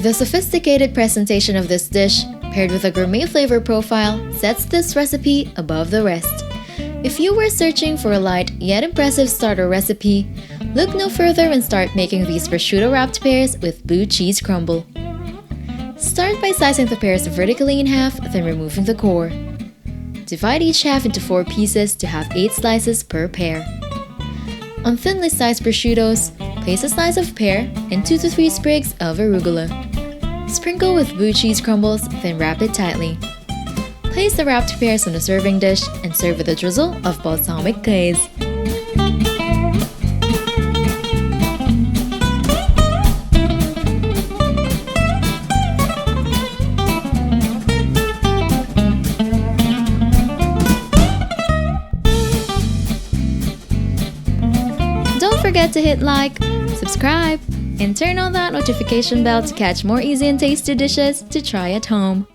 The sophisticated presentation of this dish, paired with a gourmet flavor profile, sets this recipe above the rest. If you were searching for a light yet impressive starter recipe, look no further and start making these prosciutto wrapped pears with blue cheese crumble. Start by slicing the pears vertically in half, then removing the core. Divide each half into 4 pieces to have 8 slices per pear. On thinly sliced prosciuttos, place a slice of pear and 2 to 3 sprigs of arugula. Sprinkle with blue cheese crumbles, then wrap it tightly. Place the wrapped pears on a serving dish and serve with a drizzle of balsamic glaze. Don't forget to hit like, subscribe, and turn on that notification bell to catch more easy and tasty dishes to try at home.